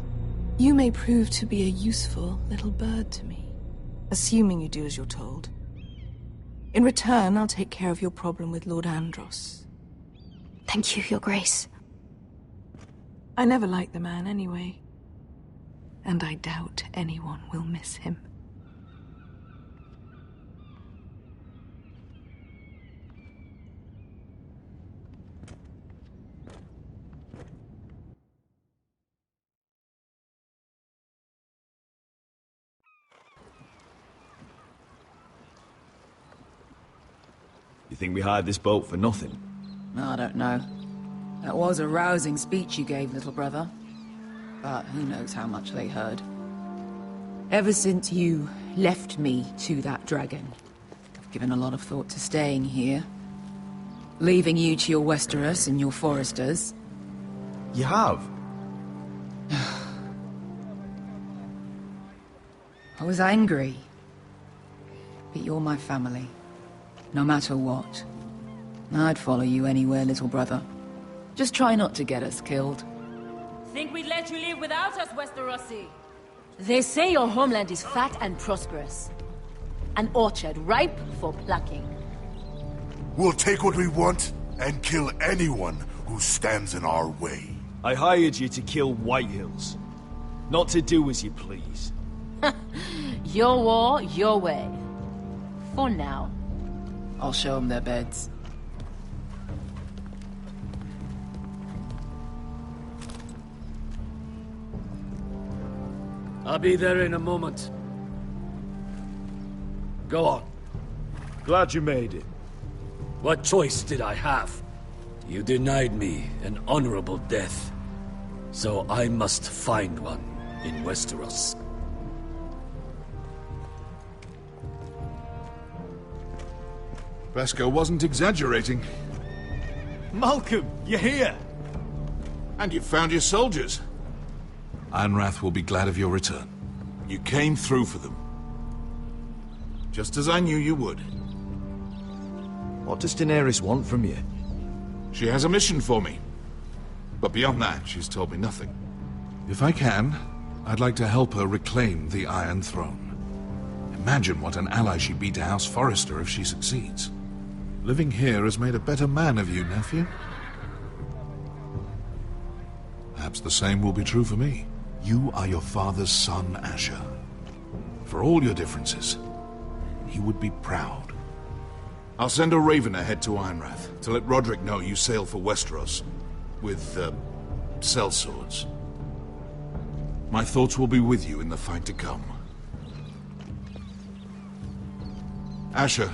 You may prove to be a useful little bird to me, assuming you do as you're told. In return, I'll take care of your problem with Lord Andros. Thank you, Your Grace. I never liked the man anyway, and I doubt anyone will miss him. You think we hired this boat for nothing? I don't know. That was a rousing speech you gave, little brother. But who knows how much they heard. Ever since you left me to that dragon, I've given a lot of thought to staying here. Leaving you to your Westeros and your Foresters. You have? I was angry. But you're my family. No matter what. I'd follow you anywhere, little brother. Just try not to get us killed. Think we'd let you live without us, Westerosi? They say your homeland is fat and prosperous. An orchard ripe for plucking. We'll take what we want and kill anyone who stands in our way. I hired you to kill Whitehills, not to do as you please. Your war, your way. For now. I'll show them their beds. I'll be there in a moment. Go on. Glad you made it. What choice did I have? You denied me an honorable death. So I must find one in Westeros. Vesco wasn't exaggerating. Malcolm, you're here! And you've found your soldiers. Ironrath will be glad of your return. You came through for them. Just as I knew you would. What does Daenerys want from you? She has a mission for me. But beyond that, she's told me nothing. If I can, I'd like to help her reclaim the Iron Throne. Imagine what an ally she'd be to House Forrester if she succeeds. Living here has made a better man of you, nephew. Perhaps the same will be true for me. You are your father's son, Asher. For all your differences, he would be proud. I'll send a raven ahead to Ironrath to let Roderick know you sail for Westeros with, sellswords. My thoughts will be with you in the fight to come. Asher.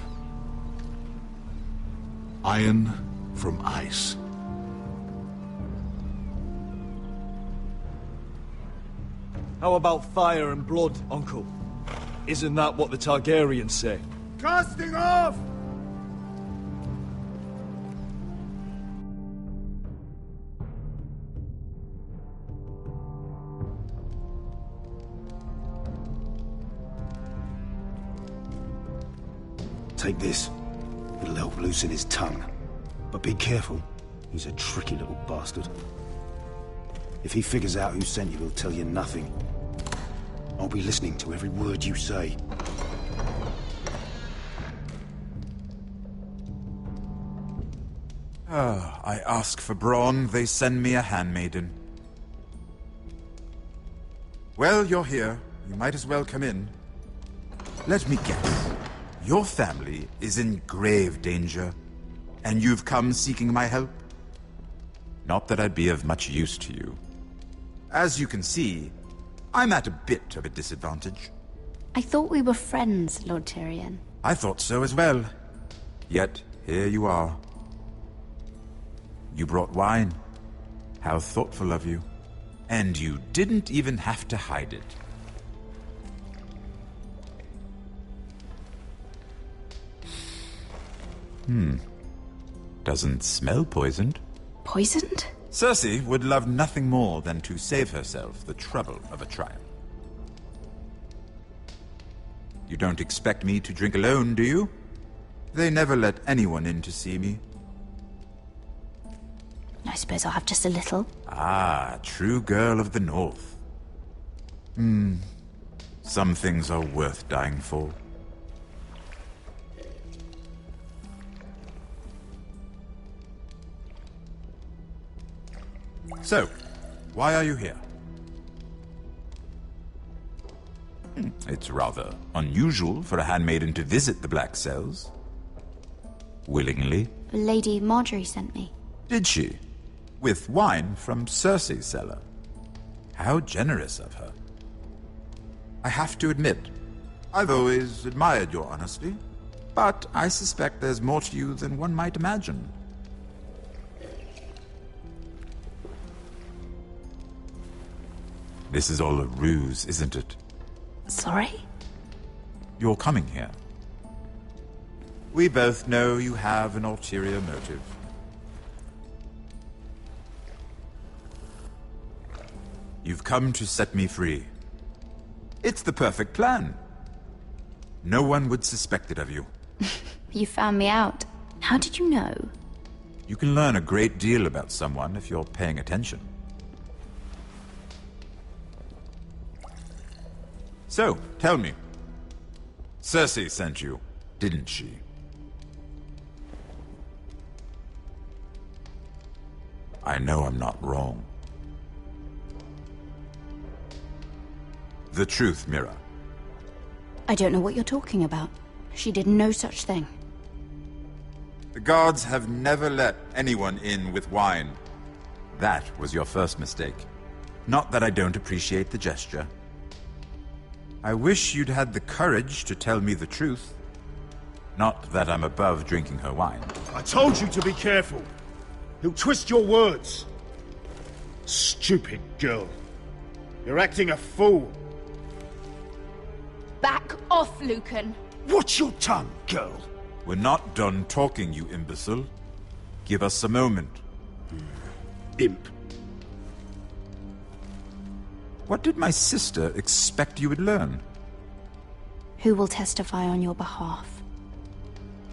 Iron from ice. How about fire and blood, Uncle? Isn't that what the Targaryens say? Casting off! Take this. It'll help loosen his tongue. But be careful. He's a tricky little bastard. If he figures out who sent you, he'll tell you nothing. I'll be listening to every word you say. I ask for brawn, they send me a handmaiden. Well, you're here. You might as well come in. Let me guess. Your family is in grave danger, and you've come seeking my help? Not that I'd be of much use to you. As you can see, I'm at a bit of a disadvantage. I thought we were friends, Lord Tyrion. I thought so as well. Yet, here you are. You brought wine. How thoughtful of you. And you didn't even have to hide it. Doesn't smell poisoned. Poisoned? Cersei would love nothing more than to save herself the trouble of a trial. You don't expect me to drink alone, do you? They never let anyone in to see me. I suppose I'll have just a little. Ah, true girl of the North. Some things are worth dying for. So, why are you here? It's rather unusual for a handmaiden to visit the Black Cells. Willingly. Lady Marjorie sent me. Did she? With wine from Cersei's cellar. How generous of her. I have to admit, I've always admired your honesty, but I suspect there's more to you than one might imagine. This is all a ruse, isn't it? Sorry? You're coming here. We both know you have an ulterior motive. You've come to set me free. It's the perfect plan. No one would suspect it of you. You found me out. How did you know? You can learn a great deal about someone if you're paying attention. So, tell me. Cersei sent you, didn't she? I know I'm not wrong. The truth, Mira. I don't know what you're talking about. She did no such thing. The guards have never let anyone in with wine. That was your first mistake. Not that I don't appreciate the gesture. I wish you'd had the courage to tell me the truth. Not that I'm above drinking her wine. I told you to be careful. He'll twist your words. Stupid girl. You're acting a fool. Back off, Lucan. Watch your tongue, girl. We're not done talking, you imbecile. Give us a moment. Imp. What did my sister expect you would learn? Who will testify on your behalf?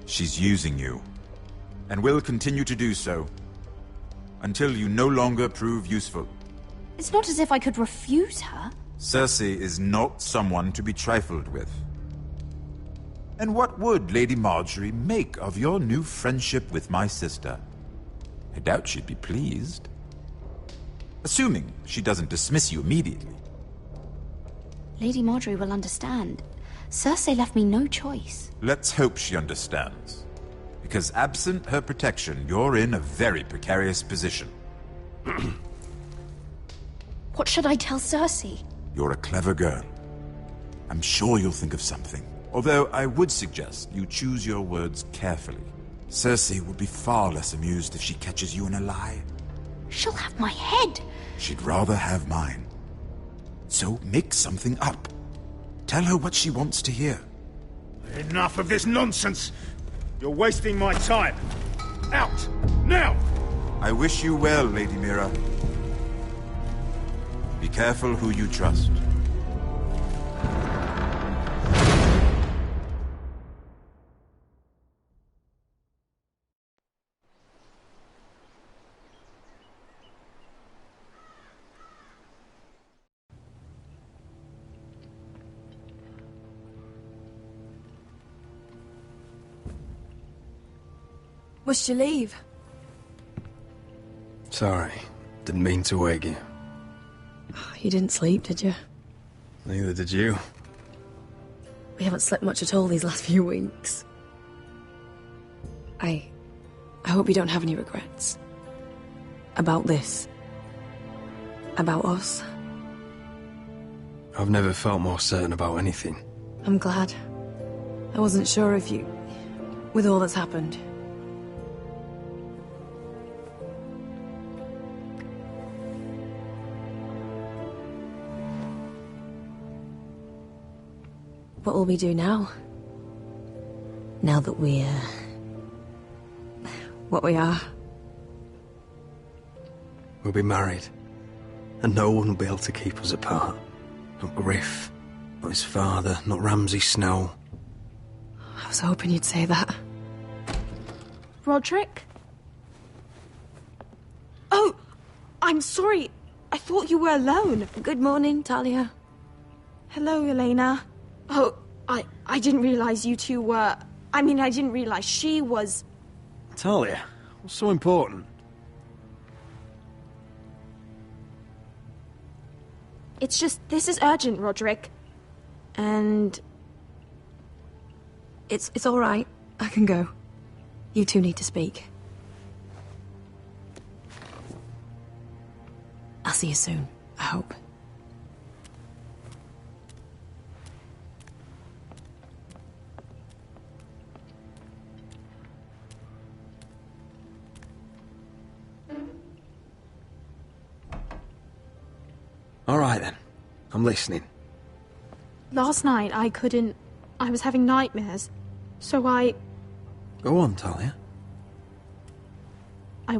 She's using you, and will continue to do so, until you no longer prove useful. It's not as if I could refuse her. Cersei is not someone to be trifled with. And what would Lady Marjorie make of your new friendship with my sister? I doubt she'd be pleased. Assuming she doesn't dismiss you immediately. Lady Marjorie will understand. Cersei left me no choice. Let's hope she understands. Because absent her protection, you're in a very precarious position. What should I tell Cersei? You're a clever girl. I'm sure you'll think of something. Although I would suggest you choose your words carefully. Cersei would be far less amused if she catches you in a lie. She'll have my head. She'd rather have mine. So make something up. Tell her what she wants to hear. Enough of this nonsense! You're wasting my time! Out! Now! I wish you well, Lady Mira. Be careful who you trust. Must you leave? Sorry. Didn't mean to wake you. You didn't sleep, did you? Neither did you. We haven't slept much at all these last few weeks. I hope you don't have any regrets. About this. About us. I've never felt more certain about anything. I'm glad. I wasn't sure of you, with all that's happened. What will we do now? Now that we're... what we are? We'll be married. And no one will be able to keep us apart. Not Griff, not his father, not Ramsay Snow. I was hoping you'd say that. Roderick? Oh, I'm sorry. I thought you were alone. Good morning, Talia. Hello, Elena. Oh, I didn't realize you two were... I mean, I didn't realize she was... Talia, what's so important? It's just, this is urgent, Roderick. And... It's all right. I can go. You two need to speak. I'll see you soon, I hope. All right, then. I'm listening. Last night, I couldn't... I was having nightmares. So I Go on, Talia.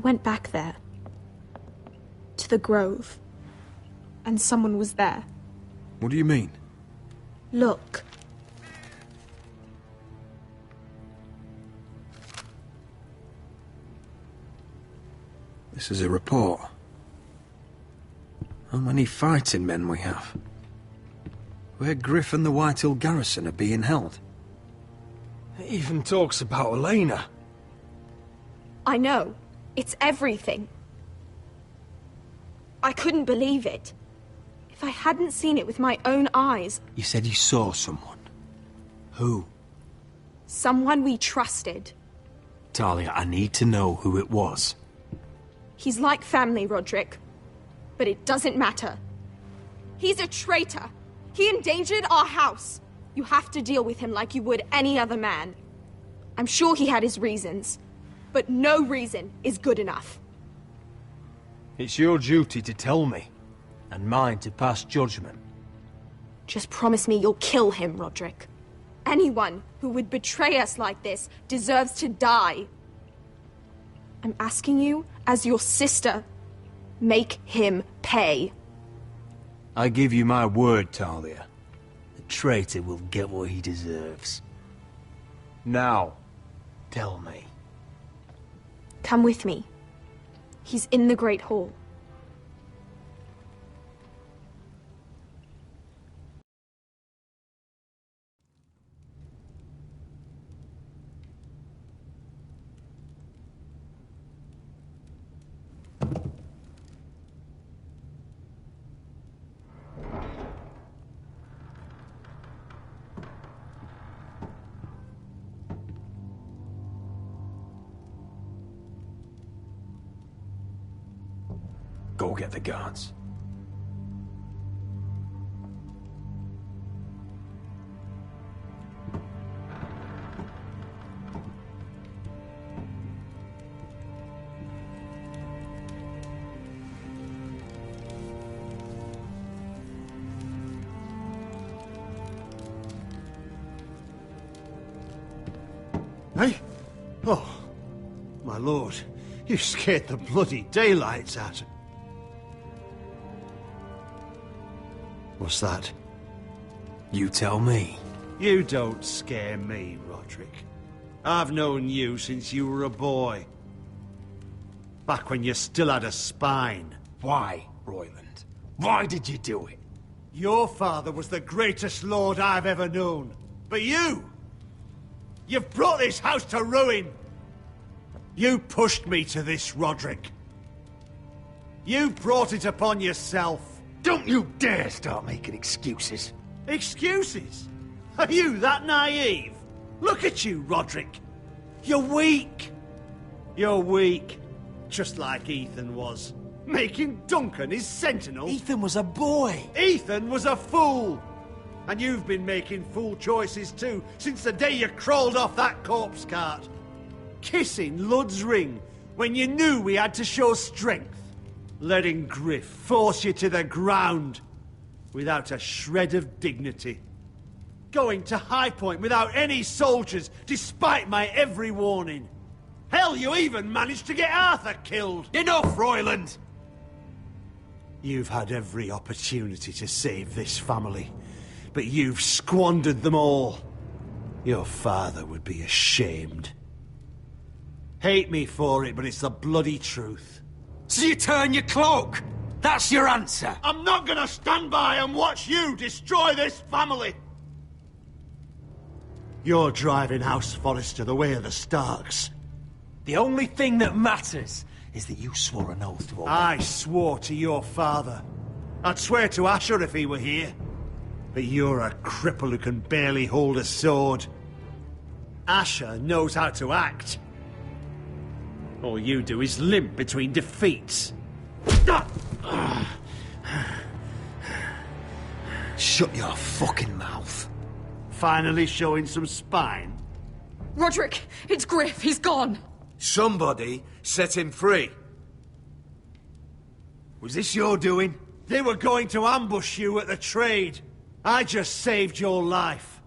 went back there. To the grove. And someone was there. What do you mean? Look. This is a report. How many fighting men we have? Where Griff and the Whitehill garrison are being held. It even talks about Elena. I know. It's everything. I couldn't believe it. If I hadn't seen it with my own eyes... You said you saw someone. Who? Someone we trusted. Talia, I need to know who it was. He's like family, Roderick. But it doesn't matter. He's a traitor. He endangered our house. You have to deal with him like you would any other man. I'm sure he had his reasons. But no reason is good enough. It's your duty to tell me, and mine to pass judgment. Just promise me you'll kill him, Roderick. Anyone who would betray us like this deserves to die. I'm asking you, as your sister, make him pay. I give you my word, Talia. The traitor will get what he deserves. Now, tell me. Come with me. He's in the Great Hall. Go get the guards. Hey? Oh, my lord, you scared the bloody daylights out of... What's that? You tell me. You don't scare me, Roderick. I've known you since you were a boy. Back when you still had a spine. Why, Royland? Why did you do it? Your father was the greatest lord I've ever known. But you've brought this house to ruin. You pushed me to this, Roderick. You brought it upon yourself. Don't you dare start making excuses. Excuses? Are you that naive? Look at you, Roderick. You're weak. You're weak. Just like Ethan was. Making Duncan his sentinel. Ethan was a boy. Ethan was a fool. And you've been making fool choices too, since the day you crawled off that corpse cart. Kissing Lud's ring when you knew we had to show strength. Letting Griff force you to the ground without a shred of dignity. Going to High Point without any soldiers, despite my every warning. Hell, you even managed to get Arthur killed. Enough, Royland! You've had every opportunity to save this family, but you've squandered them all. Your father would be ashamed. Hate me for it, but it's the bloody truth. So you turn your cloak? That's your answer? I'm not gonna stand by and watch you destroy this family! You're driving House Forrester the way of the Starks. The only thing that matters is that you swore an oath to obey. I swore to your father. I'd swear to Asher if he were here. But you're a cripple who can barely hold a sword. Asher knows how to act. All you do is limp between defeats. Shut your fucking mouth. Finally showing some spine. Roderick, it's Griff. He's gone. Somebody set him free. Was this your doing? They were going to ambush you at the trade. I just saved your life.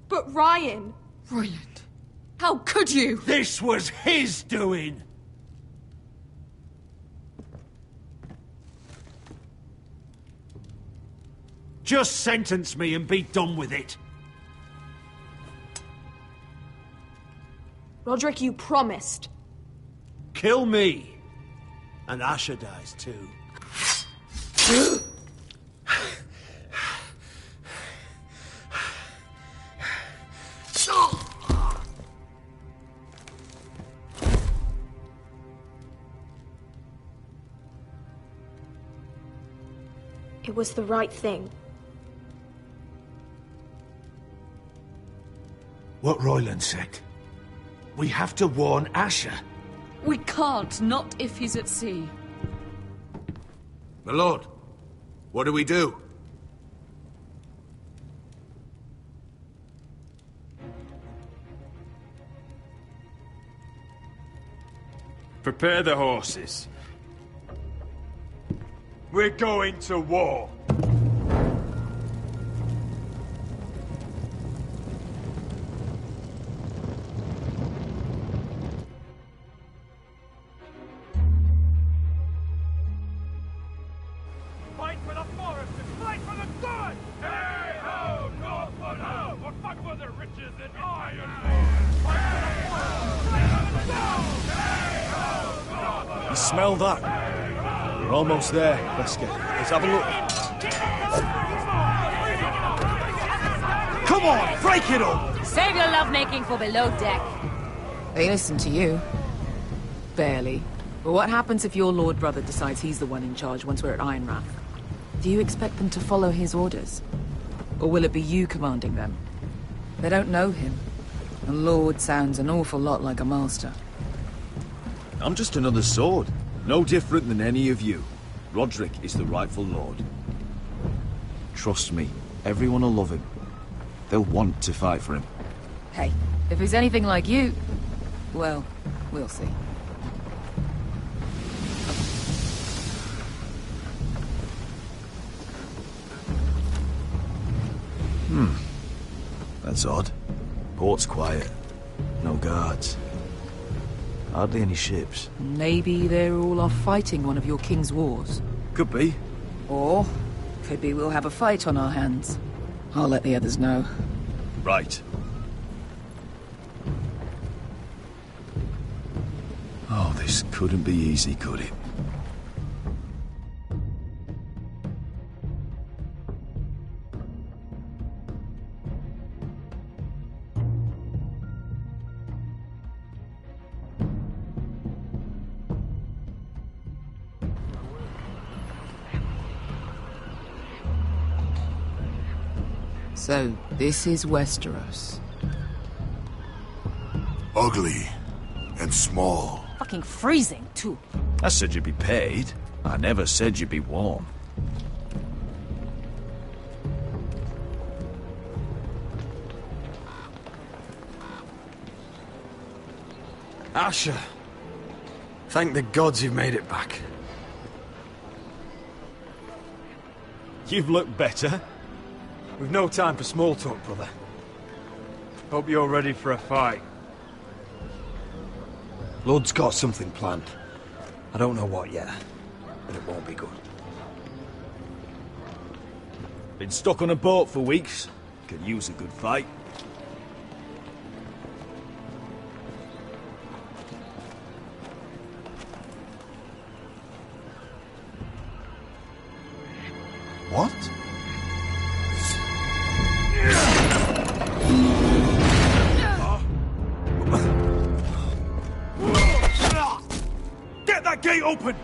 But Ryan... Royland, how could you? This was his doing. Just sentence me and be done with it. Roderick, you promised. Kill me. And Asher dies too. It was the right thing. What Royland said. We have to warn Asher. We can't, not if he's at sea. My lord, what do we do? Prepare the horses. We're going to war. You smell that? We're almost there. Let's have a look. Come on, break it up! Save your lovemaking for below deck. They listen to you. Barely. But what happens if your lord brother decides he's the one in charge once we're at Ironrath? Do you expect them to follow his orders? Or will it be you commanding them? They don't know him. A lord sounds an awful lot like a master. I'm just another sword. No different than any of you. Roderick is the rightful lord. Trust me, everyone will love him. They'll want to fight for him. Hey, if he's anything like you, well, we'll see. That's odd. Port's quiet. No guards. Hardly any ships. Maybe they're all off fighting one of your king's wars. Could be. Or, could be we'll have a fight on our hands. I'll let the others know. Right. Oh, this couldn't be easy, could it? So, this is Westeros. Ugly and small. Fucking freezing, too. I said you'd be paid. I never said you'd be warm. Asher. Thank the gods you've made it back. You've looked better. We've no time for small talk, brother. Hope you're ready for a fight. Lord's got something planned. I don't know what yet, but it won't be good. Been stuck on a boat for weeks. Could use a good fight. What? Get that gate open!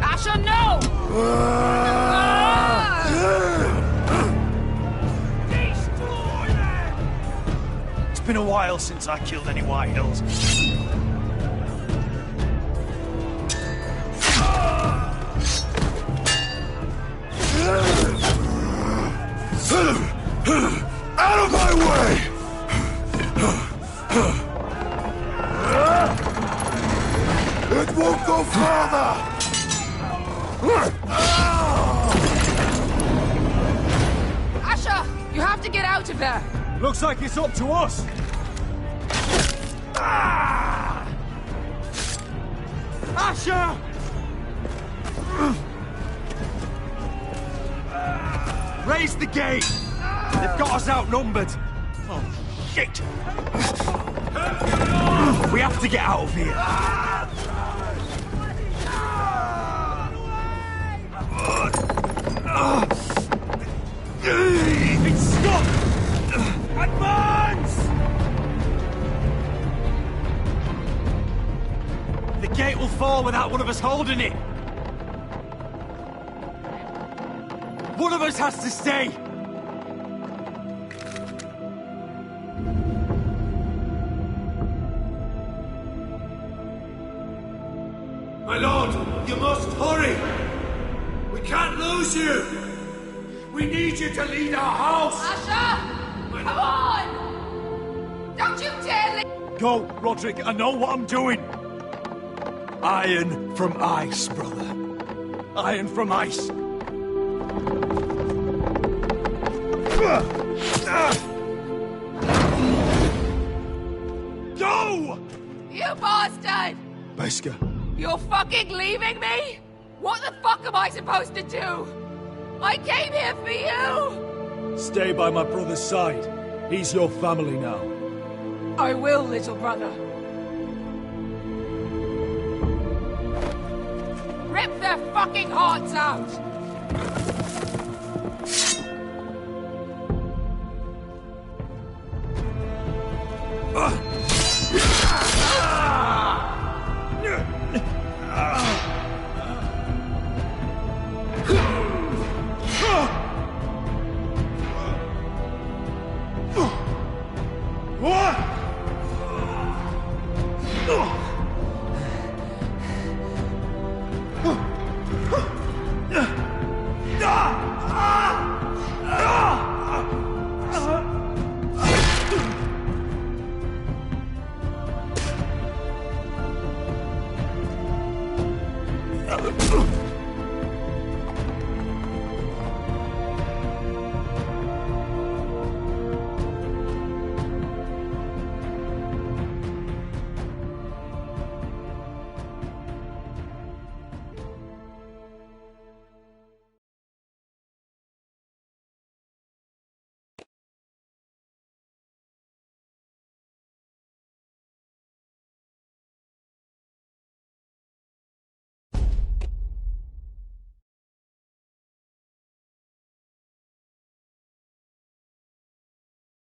Asher, no! It's been a while since I killed any White Hills. Out of my way! It won't go farther! Asher, you have to get out of there! Looks like it's up to us! Asher! Raise the gate! They've got us outnumbered! Oh, shit! We have to get out of here! It's stuck! Advance! The gate will fall without one of us holding it! One of us has to stay! My lord, you must hurry! We can't lose you! We need you to lead our house! Asher! Come on! Don't you dare leave! Go, Roderick, I know what I'm doing! Iron from ice, brother. Iron from ice. Go! You bastard! Beskha. You're fucking leaving me? What the fuck am I supposed to do? I came here for you! Stay by my brother's side. He's your family now. I will, little brother. Rip their fucking hearts out!